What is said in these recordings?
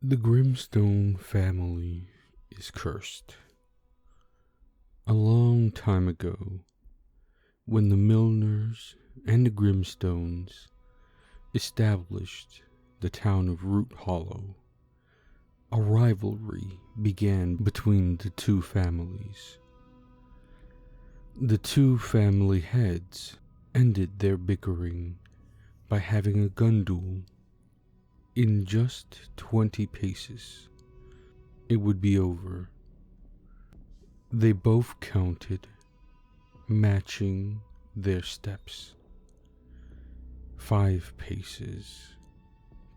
The Grimstone family is cursed. A long time ago, when the Milners and the Grimstones established the town of RoothHollow, a rivalry began between the two families. The two family heads ended their bickering by having a gun duel. In just 20 paces, it would be over. They both counted, matching their steps. 5 paces,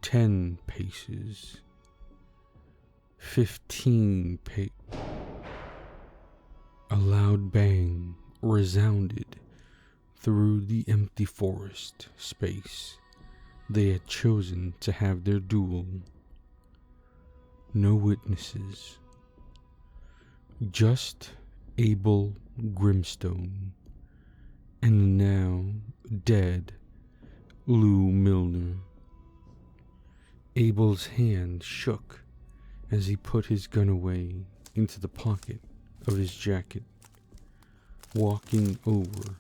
10 paces, 15 paces. A loud bang resounded through the empty forest space they had chosen to have their duel. No witnesses, just Abel Grimstone and the now dead Lou Milner. Abel's hand shook as he put his gun away into the pocket of his jacket, walking over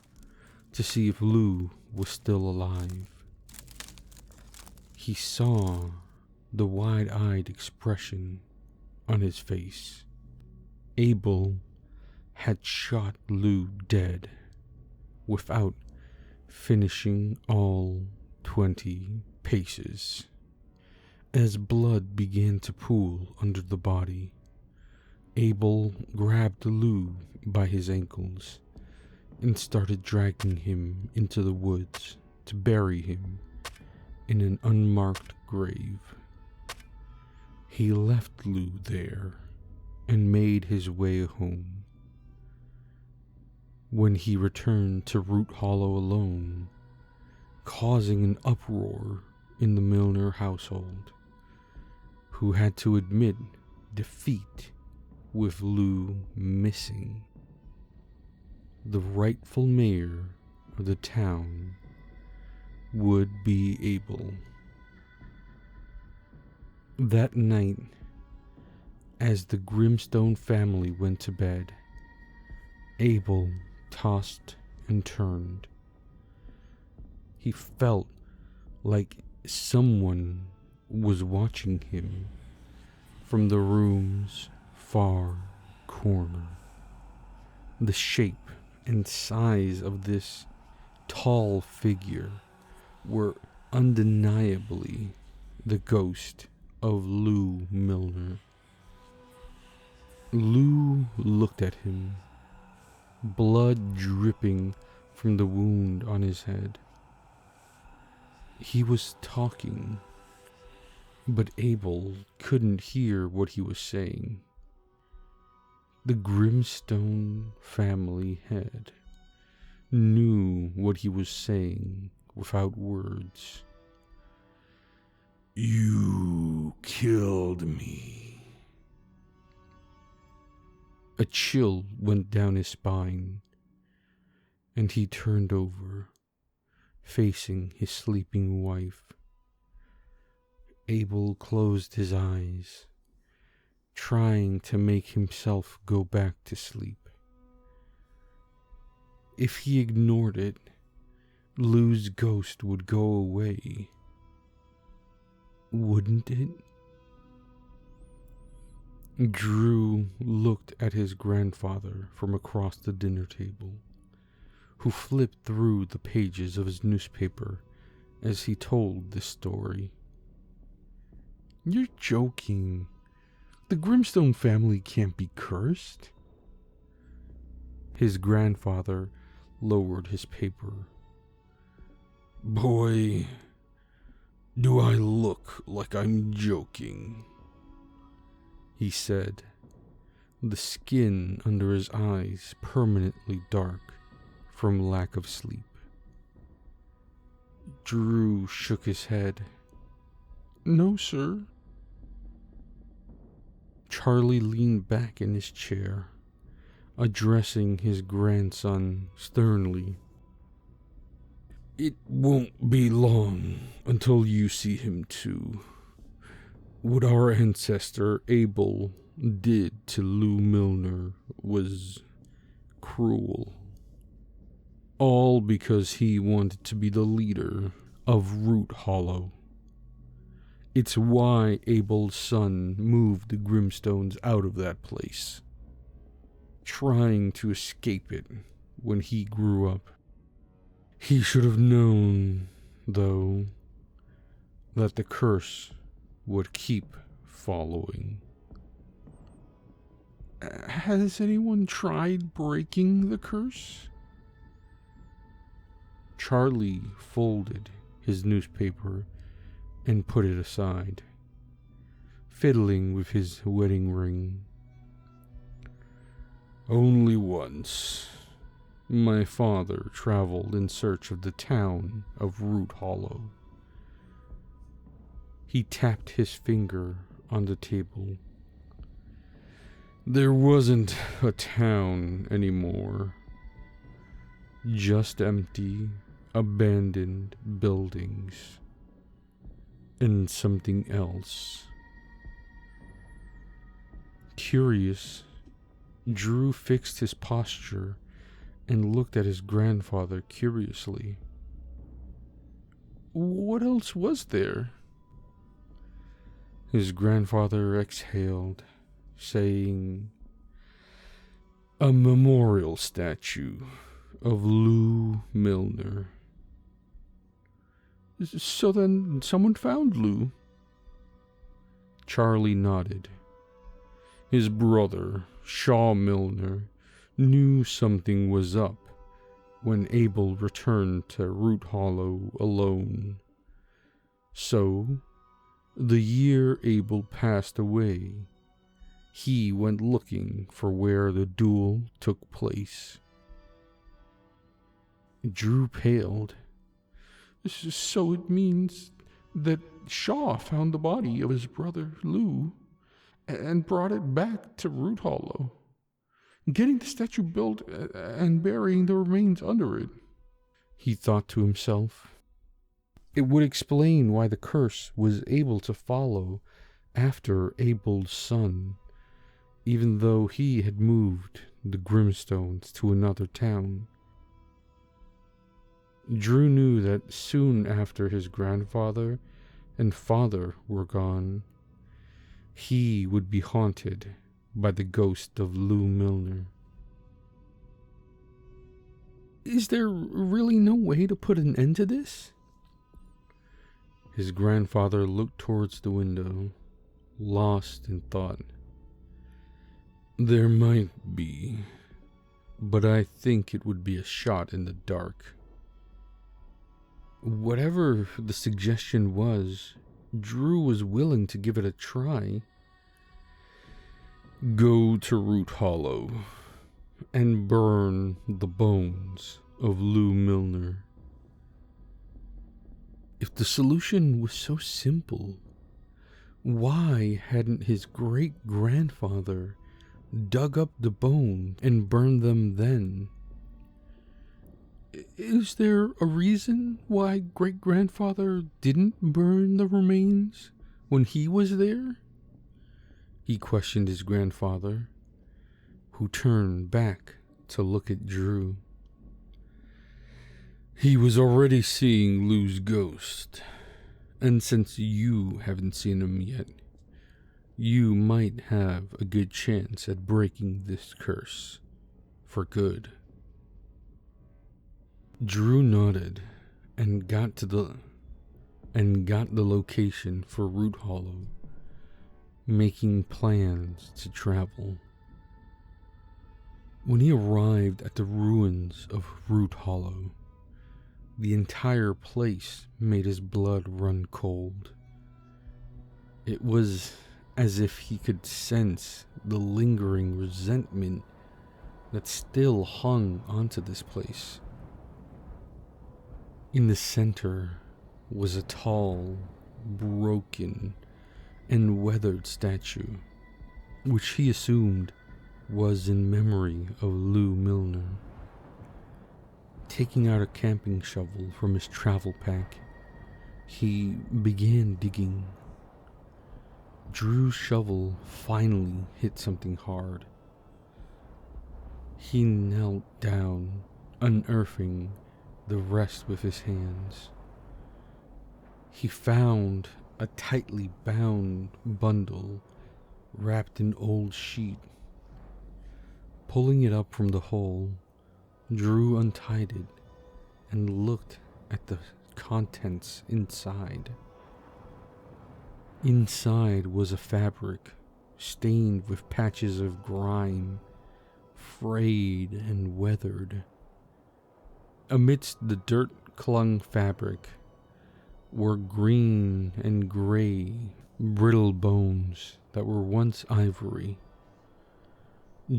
to see if Lou was still alive. He saw the wide-eyed expression on his face. Abel had shot Lou dead without finishing all 20 paces. As blood began to pool under the body, Abel grabbed Lou by his ankles and started dragging him into the woods to bury him in an unmarked grave. He left Lou there and made his way home. When he returned to RoothHollow alone, causing an uproar in the Milner household, who had to admit defeat with Lou missing. The rightful mayor of the town would be Abel. That night, as the Grimstone family went to bed, Abel tossed and turned. He felt like someone was watching him from the room's far corner. The shape and size of this tall figure were undeniably the ghost of Lou Milner. Lou looked at him, blood dripping from the wound on his head. He was talking, but Abel couldn't hear what he was saying. The Grimstone family head knew what he was saying without words. "You killed me." A chill went down his spine, and he turned over, facing his sleeping wife. Abel closed his eyes, trying to make himself go back to sleep. If he ignored it, Lou's ghost would go away. Wouldn't it? Drew looked at his grandfather from across the dinner table, who flipped through the pages of his newspaper as he told this story. "You're joking. The Grimstone family can't be cursed." His grandfather lowered his paper. "Boy, do I look like I'm joking," he said, the skin under his eyes permanently dark from lack of sleep. Drew shook his head. "No, sir." Charlie leaned back in his chair, addressing his grandson sternly. "It won't be long until you see him too. What our ancestor Abel did to Lou Milner was cruel. All because he wanted to be the leader of RoothHollow. It's why Abel's son moved the Grimstones out of that place, trying to escape it when he grew up. He should have known, though, that the curse would keep following. Has anyone tried breaking the curse? Charlie folded his newspaper and put it aside, fiddling with his wedding ring. Only once. My father traveled in search of the town of RoothHollow. He tapped his finger on the table. There wasn't a town anymore. Just empty, abandoned buildings. And something else. Curious, Drew fixed his posture and looked at his grandfather curiously. What else was there? His grandfather exhaled, saying, a memorial statue of Lou Milner. So then someone found Lou? Charlie nodded. His brother, Shaw Milner, knew something was up when Abel returned to RoothHollow alone. So, the year Abel passed away, he went looking for where the duel took place. Drew paled. So it means that Shaw found the body of his brother Lou and brought it back to RoothHollow, getting the statue built and burying the remains under it. He thought to himself. It would explain why the curse was able to follow after Abel's son, even though he had moved the Grimstones to another town. Drew knew that soon after his grandfather and father were gone, he would be haunted by the ghost of Lou Milner. Is there really no way to put an end to this? His grandfather looked towards the window, lost in thought. There might be, but I think it would be a shot in the dark. Whatever the suggestion was, Drew was willing to give it a try. Go to RoothHollow and burn the bones of Lou Milner. If the solution was so simple, why hadn't his great-grandfather dug up the bones and burned them then? Is there a reason why great-grandfather didn't burn the remains when he was there? He questioned his grandfather, who turned back to look at Drew. He was already seeing Lou's ghost, and since you haven't seen him yet, you might have a good chance at breaking this curse for good. Drew nodded and got the location for RoothHollow, making plans to travel. When he arrived at the ruins of RoothHollow, the entire place made his blood run cold. It was as if he could sense the lingering resentment that still hung onto this place. In the center was a tall, broken, and weathered statue, which he assumed was in memory of Lou Milner. Taking out a camping shovel from his travel pack, he began digging. Drew's shovel finally hit something hard. He knelt down, unearthing the rest with his hands. He found a tightly bound bundle wrapped in old sheet. Pulling it up from the hole, Drew untied it and looked at the contents inside. Inside was a fabric stained with patches of grime, frayed and weathered. Amidst the dirt-clung fabric were green and gray, brittle bones that were once ivory.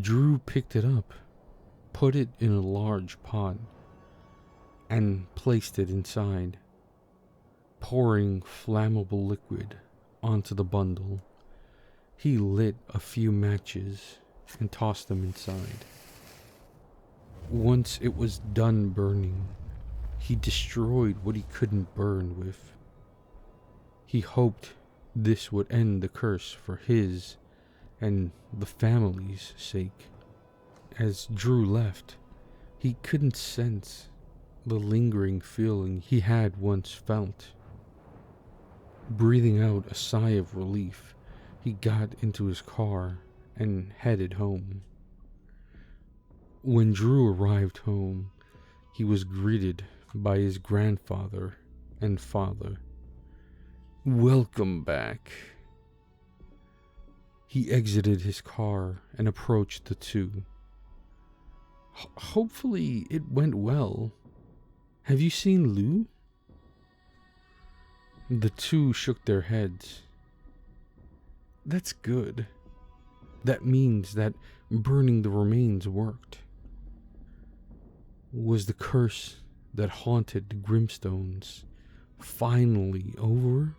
Drew picked it up, put it in a large pot, and placed it inside, pouring flammable liquid onto the bundle. He lit a few matches and tossed them inside. Once it was done burning, he destroyed what he couldn't burn with. He hoped this would end the curse for his and the family's sake. As Drew left, he couldn't sense the lingering feeling he had once felt. Breathing out a sigh of relief, he got into his car and headed home. When Drew arrived home, he was greeted by his grandfather and father. "Welcome back." He exited his car and approached the two. "Hopefully it went well. Have you seen Lou?" The two shook their heads. "That's good. That means that burning the remains worked." Was the curse that haunted the Grimstones finally over?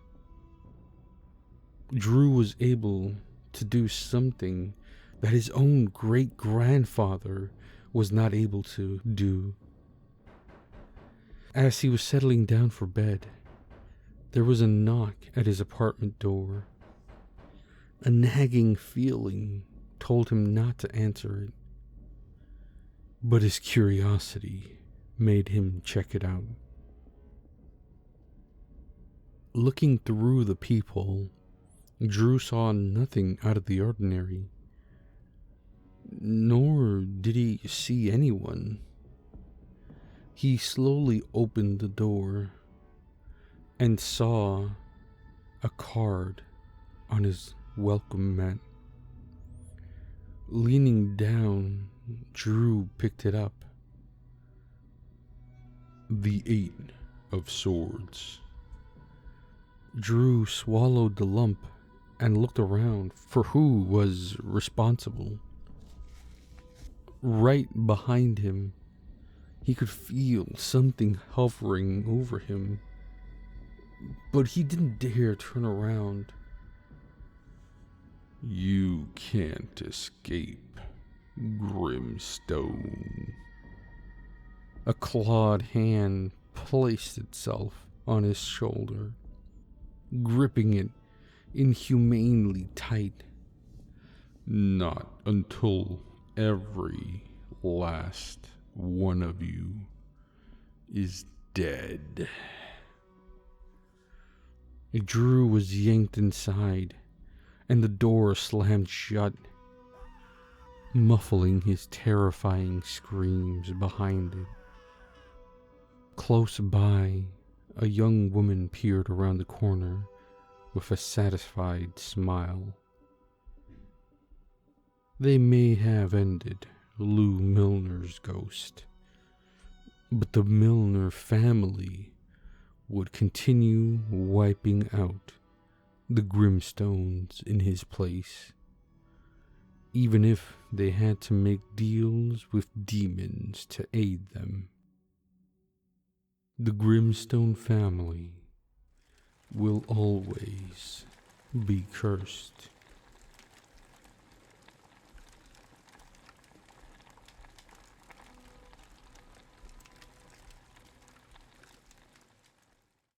Drew was able to do something that his own great-grandfather was not able to do. As he was settling down for bed, there was a knock at his apartment door. A nagging feeling told him not to answer it, but his curiosity made him check it out. Looking through the peephole, Drew saw nothing out of the ordinary, nor did he see anyone. He slowly opened the door and saw a card on his welcome mat. Leaning down, Drew picked it up. The 8 of Swords. Drew swallowed the lump and looked around for who was responsible. Right behind him, he could feel something hovering over him, but he didn't dare turn around. "You can't escape, Grimstone." A clawed hand placed itself on his shoulder, gripping it inhumanely tight. "Not until every last one of you is dead." Drew was yanked inside, and the door slammed shut, muffling his terrifying screams behind it. Close by, a young woman peered around the corner with a satisfied smile. They may have ended Lou Milner's ghost, but the Milner family would continue wiping out the Grimstones in his place, even if they had to make deals with demons to aid them. The Grimstone family will always be cursed.